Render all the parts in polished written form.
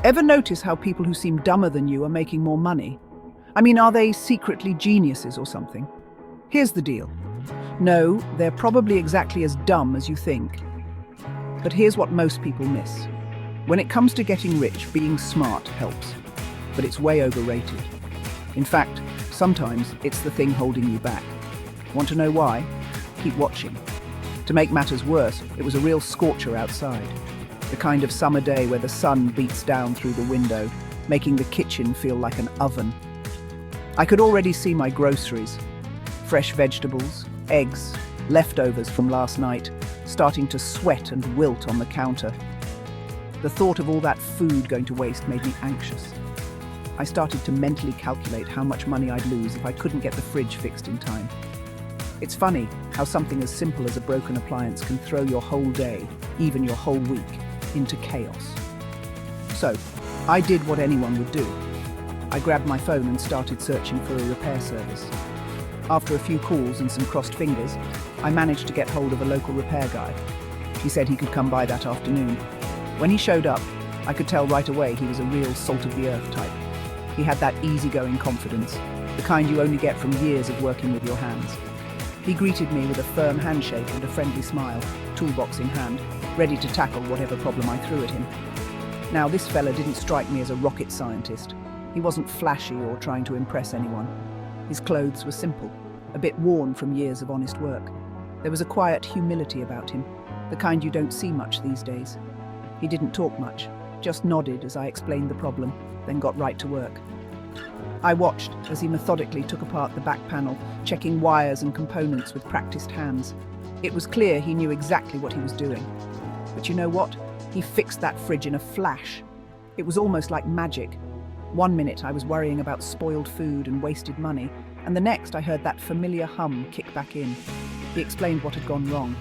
Ever notice how people who seem dumber than you are making more money? I mean, are they secretly geniuses or something? Here's the deal. No, they're probably exactly as dumb as you think. But here's what most people miss. When it comes to getting rich, being smart helps. But it's way overrated. In fact, sometimes it's the thing holding you back. Want to know why? Keep watching. To make matters worse, it was a real scorcher outside. The kind of summer day where the sun beats down through the window, making the kitchen feel like an oven. I could already see my groceries. Fresh vegetables, eggs, leftovers from last night, starting to sweat and wilt on the counter. The thought of all that food going to waste made me anxious. I started to mentally calculate how much money I'd lose if I couldn't get the fridge fixed in time. It's funny how something as simple as a broken appliance can throw your whole day, even your whole week, into chaos. So, I did what anyone would do. I grabbed my phone and started searching for a repair service. After a few calls and some crossed fingers, I managed to get hold of a local repair guy. He said he could come by that afternoon. When he showed up, I could tell right away he was a real salt-of-the-earth type. He had that easygoing confidence, the kind you only get from years of working with your hands. He greeted me with a firm handshake and a friendly smile, toolbox in hand, ready to tackle whatever problem I threw at him. Now, this fella didn't strike me as a rocket scientist. He wasn't flashy or trying to impress anyone. His clothes were simple, a bit worn from years of honest work. There was a quiet humility about him, the kind you don't see much these days. He didn't talk much, just nodded as I explained the problem, then got right to work. I watched as he methodically took apart the back panel, checking wires and components with practiced hands. It was clear he knew exactly what he was doing. But you know what? He fixed that fridge in a flash. It was almost like magic. One minute I was worrying about spoiled food and wasted money, and the next I heard that familiar hum kick back in. He explained what had gone wrong.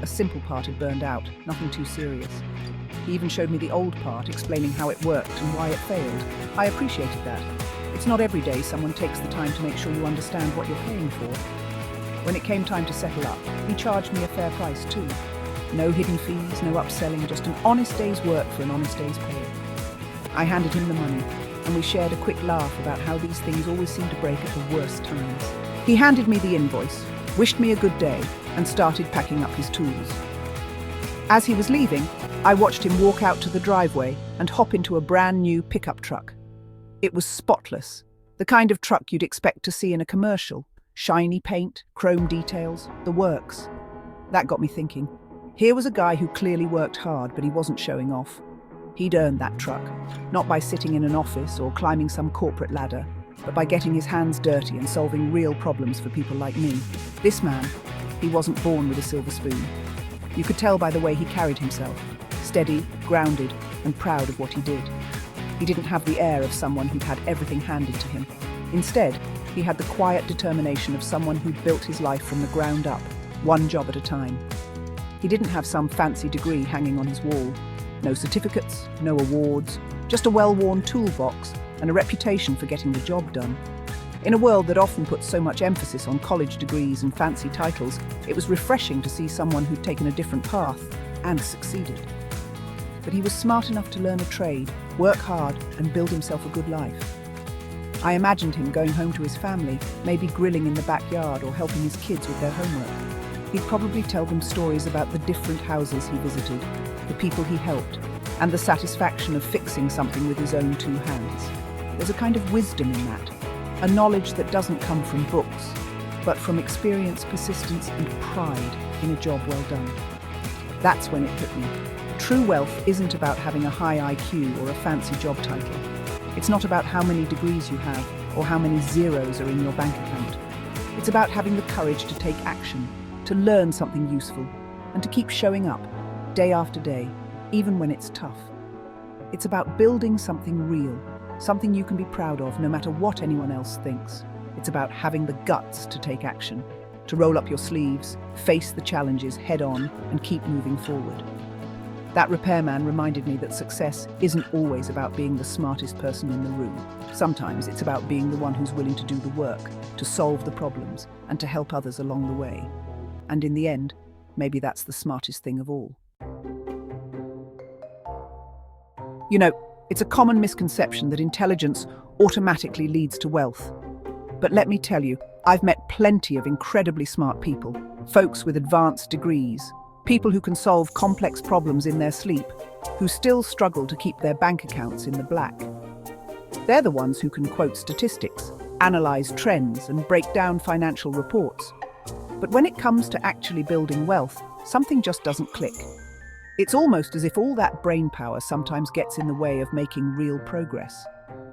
A simple part had burned out, nothing too serious. He even showed me the old part, explaining how it worked and why it failed. I appreciated that. It's not every day someone takes the time to make sure you understand what you're paying for. When it came time to settle up, he charged me a fair price too. No hidden fees, no upselling, just an honest day's work for an honest day's pay. I handed him the money, and we shared a quick laugh about how these things always seem to break at the worst times. He handed me the invoice, wished me a good day, and started packing up his tools. As he was leaving, I watched him walk out to the driveway and hop into a brand new pickup truck. It was spotless, the kind of truck you'd expect to see in a commercial. Shiny paint, chrome details, the works. That got me thinking. Here was a guy who clearly worked hard, but he wasn't showing off. He'd earned that truck, not by sitting in an office or climbing some corporate ladder, but by getting his hands dirty and solving real problems for people like me. This man, he wasn't born with a silver spoon. You could tell by the way he carried himself, steady, grounded, and proud of what he did. He didn't have the air of someone who'd had everything handed to him. Instead, he had the quiet determination of someone who'd built his life from the ground up, one job at a time. He didn't have some fancy degree hanging on his wall. No certificates, no awards, just a well-worn toolbox and a reputation for getting the job done. In a world that often puts so much emphasis on college degrees and fancy titles, it was refreshing to see someone who'd taken a different path and succeeded. But he was smart enough to learn a trade, work hard, and build himself a good life. I imagined him going home to his family, maybe grilling in the backyard or helping his kids with their homework. He'd probably tell them stories about the different houses he visited, the people he helped, and the satisfaction of fixing something with his own two hands. There's a kind of wisdom in that, a knowledge that doesn't come from books, but from experience, persistence, and pride in a job well done. That's when it hit me. True wealth isn't about having a high IQ or a fancy job title. It's not about how many degrees you have or how many zeros are in your bank account. It's about having the courage to take action, to learn something useful, and to keep showing up, day after day, even when it's tough. It's about building something real, something you can be proud of no matter what anyone else thinks. It's about having the guts to take action, to roll up your sleeves, face the challenges head on, and keep moving forward. That repairman reminded me that success isn't always about being the smartest person in the room. Sometimes it's about being the one who's willing to do the work, to solve the problems, and to help others along the way. And in the end, maybe that's the smartest thing of all. You know, It's a common misconception that intelligence automatically leads to wealth. But let me tell you, I've met plenty of incredibly smart people, folks with advanced degrees, people who can solve complex problems in their sleep, who still struggle to keep their bank accounts in the black. They're the ones who can quote statistics, analyze trends, and break down financial reports. But when it comes to actually building wealth, something just doesn't click. It's almost as if all that brain power sometimes gets in the way of making real progress.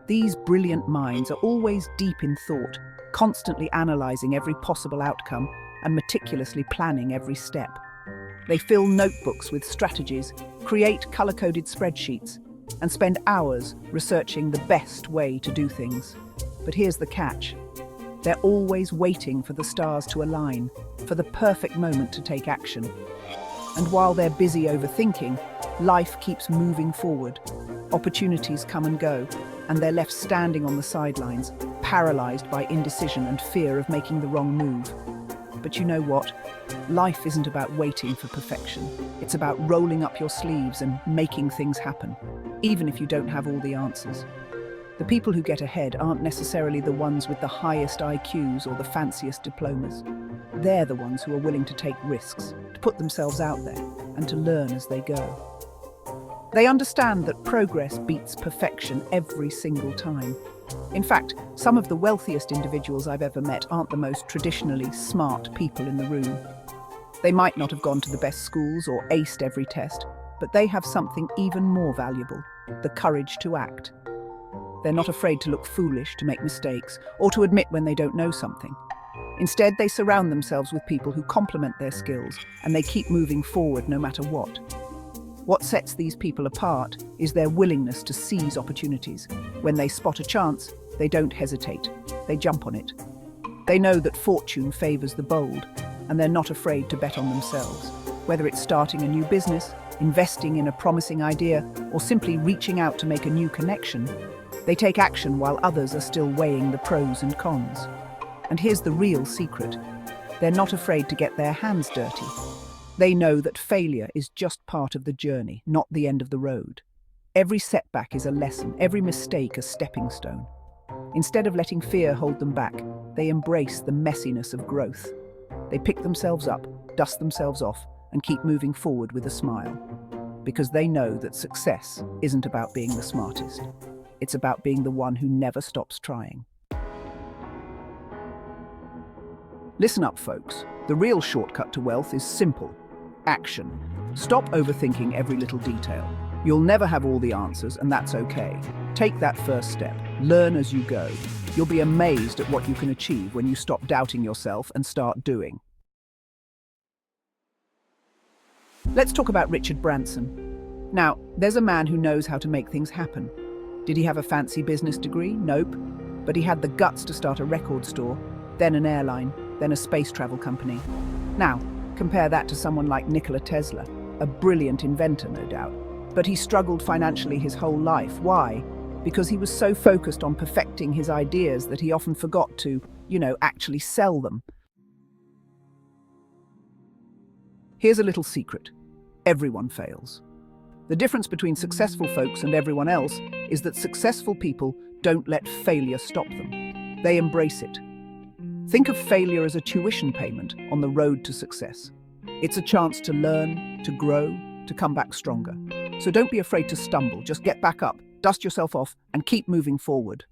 These brilliant minds are always deep in thought, constantly analyzing every possible outcome and meticulously planning every step. They fill notebooks with strategies, create color-coded spreadsheets, and spend hours researching the best way to do things. But here's the catch. They're always waiting for the stars to align, for the perfect moment to take action. And while they're busy overthinking, life keeps moving forward. Opportunities come and go, and they're left standing on the sidelines, paralyzed by indecision and fear of making the wrong move. But you know what? Life isn't about waiting for perfection. It's about rolling up your sleeves and making things happen, even if you don't have all the answers. The people who get ahead aren't necessarily the ones with the highest IQs or the fanciest diplomas. They're the ones who are willing to take risks, to put themselves out there, and to learn as they go. They understand that progress beats perfection every single time. In fact, some of the wealthiest individuals I've ever met aren't the most traditionally smart people in the room. They might not have gone to the best schools or aced every test, but they have something even more valuable: the courage to act. They're not afraid to look foolish, to make mistakes, or to admit when they don't know something. Instead, they surround themselves with people who complement their skills, and they keep moving forward no matter what. What sets these people apart is their willingness to seize opportunities. When they spot a chance, they don't hesitate. They jump on it. They know that fortune favors the bold, and they're not afraid to bet on themselves. Whether it's starting a new business, investing in a promising idea, or simply reaching out to make a new connection, they take action while others are still weighing the pros and cons. And here's the real secret. They're not afraid to get their hands dirty. They know that failure is just part of the journey, not the end of the road. Every setback is a lesson, every mistake a stepping stone. Instead of letting fear hold them back, they embrace the messiness of growth. They pick themselves up, dust themselves off, and keep moving forward with a smile. Because they know that success isn't about being the smartest. It's about being the one who never stops trying. Listen up, folks. The real shortcut to wealth is simple. Action. Stop overthinking every little detail. You'll never have all the answers, and that's okay. Take that first step. Learn as you go. You'll be amazed at what you can achieve when you stop doubting yourself and start doing. Let's talk about Richard Branson. Now, there's a man who knows how to make things happen. Did he have a fancy business degree? Nope. But he had the guts to start a record store, then an airline, then a space travel company. Now, compare that to someone like Nikola Tesla, a brilliant inventor, no doubt. But he struggled financially his whole life. Why? Because he was so focused on perfecting his ideas that he often forgot to, actually sell them. Here's a little secret. Everyone fails. The difference between successful folks and everyone else is that successful people don't let failure stop them. They embrace it. Think of failure as a tuition payment on the road to success. It's a chance to learn, to grow, to come back stronger. So don't be afraid to stumble. Just get back up, dust yourself off, and keep moving forward.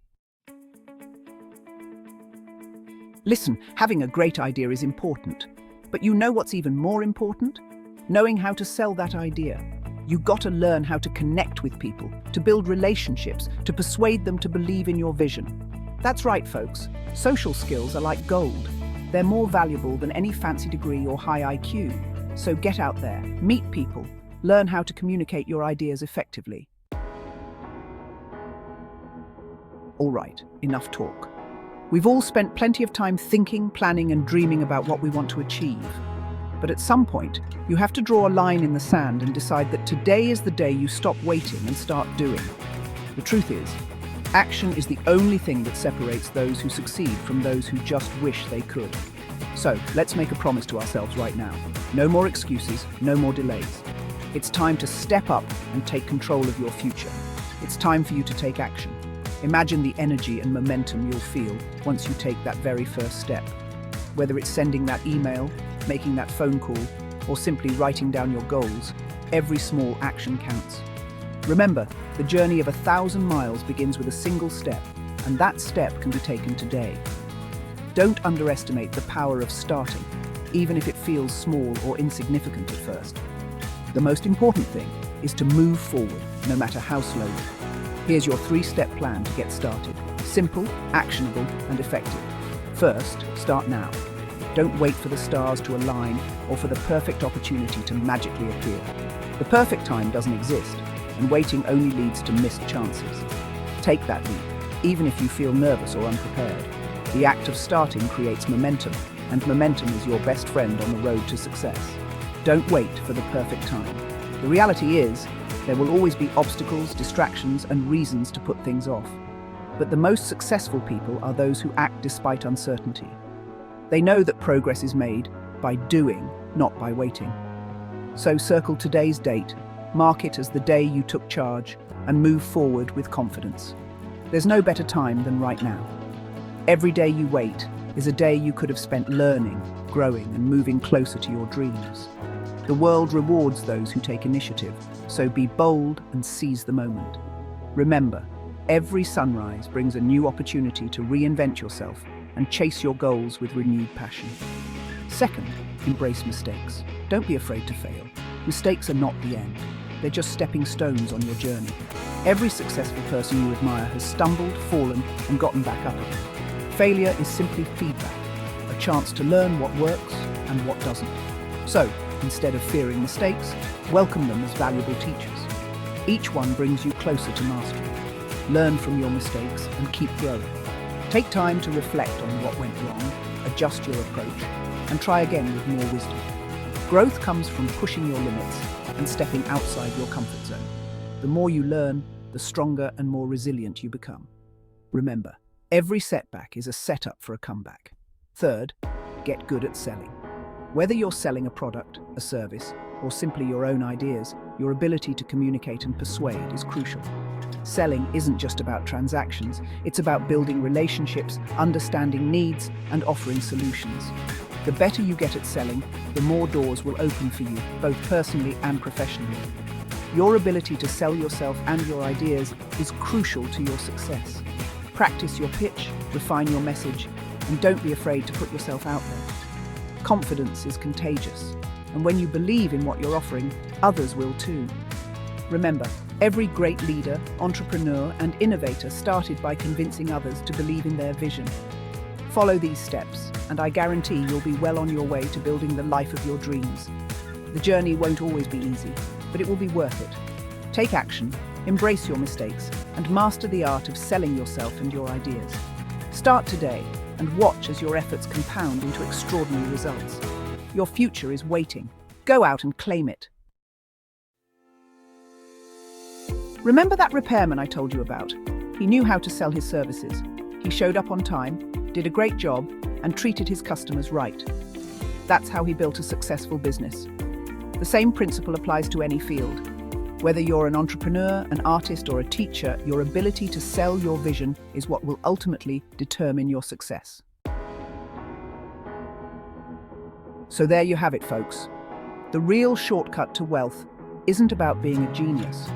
Listen, having a great idea is important. But you know what's even more important? Knowing how to sell that idea. You've got to learn how to connect with people, to build relationships, to persuade them to believe in your vision. That's right, folks. Social skills are like gold. They're more valuable than any fancy degree or high IQ. So get out there, meet people, learn how to communicate your ideas effectively. All right, enough talk. We've all spent plenty of time thinking, planning, and dreaming about what we want to achieve. But at some point, you have to draw a line in the sand and decide that today is the day you stop waiting and start doing. The truth is, action is the only thing that separates those who succeed from those who just wish they could. So, let's make a promise to ourselves right now. No more excuses, no more delays. It's time to step up and take control of your future. It's time for you to take action. Imagine the energy and momentum you'll feel once you take that very first step. Whether it's sending that email, making that phone call, or simply writing down your goals, every small action counts. Remember, the journey of 1,000 miles begins with a single step, and that step can be taken today. Don't underestimate the power of starting, even if it feels small or insignificant at first. The most important thing is to move forward, no matter how slowly. Here's your 3-step plan to get started. Simple, actionable, and effective. First, start now. Don't wait for the stars to align or for the perfect opportunity to magically appear. The perfect time doesn't exist, and waiting only leads to missed chances. Take that leap, even if you feel nervous or unprepared. The act of starting creates momentum, and momentum is your best friend on the road to success. Don't wait for the perfect time. The reality is, there will always be obstacles, distractions, and reasons to put things off. But the most successful people are those who act despite uncertainty. They know that progress is made by doing, not by waiting. So circle today's date, mark it as the day you took charge, and move forward with confidence. There's no better time than right now. Every day you wait is a day you could have spent learning, growing, and moving closer to your dreams. The world rewards those who take initiative, so be bold and seize the moment. Remember, every sunrise brings a new opportunity to reinvent yourself and chase your goals with renewed passion. Second, embrace mistakes. Don't be afraid to fail. Mistakes are not the end. They're just stepping stones on your journey. Every successful person you admire has stumbled, fallen, and gotten back up again. Failure is simply feedback, a chance to learn what works and what doesn't. So, instead of fearing mistakes, welcome them as valuable teachers. Each one brings you closer to mastery. Learn from your mistakes and keep growing. Take time to reflect on what went wrong, adjust your approach, and try again with more wisdom. Growth comes from pushing your limits and stepping outside your comfort zone. The more you learn, the stronger and more resilient you become. Remember, every setback is a setup for a comeback. Third, get good at selling. Whether you're selling a product, a service, or simply your own ideas, your ability to communicate and persuade is crucial. Selling isn't just about transactions, it's about building relationships, understanding needs, and offering solutions. The better you get at selling, the more doors will open for you, both personally and professionally. Your ability to sell yourself and your ideas is crucial to your success. Practice your pitch, refine your message, and don't be afraid to put yourself out there. Confidence is contagious, and when you believe in what you're offering, others will too. Remember, every great leader, entrepreneur, and innovator started by convincing others to believe in their vision. Follow these steps, and I guarantee you'll be well on your way to building the life of your dreams. The journey won't always be easy, but it will be worth it. Take action, embrace your mistakes, and master the art of selling yourself and your ideas. Start today, and watch as your efforts compound into extraordinary results. Your future is waiting. Go out and claim it. Remember that repairman I told you about? He knew how to sell his services. He showed up on time, did a great job, and treated his customers right. That's how he built a successful business. The same principle applies to any field. Whether you're an entrepreneur, an artist, or a teacher, your ability to sell your vision is what will ultimately determine your success. So there you have it, folks. The real shortcut to wealth isn't about being a genius.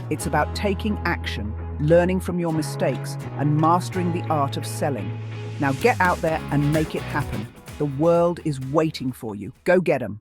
It's about taking action, learning from your mistakes, and mastering the art of selling. Now get out there and make it happen. The world is waiting for you. Go get 'em.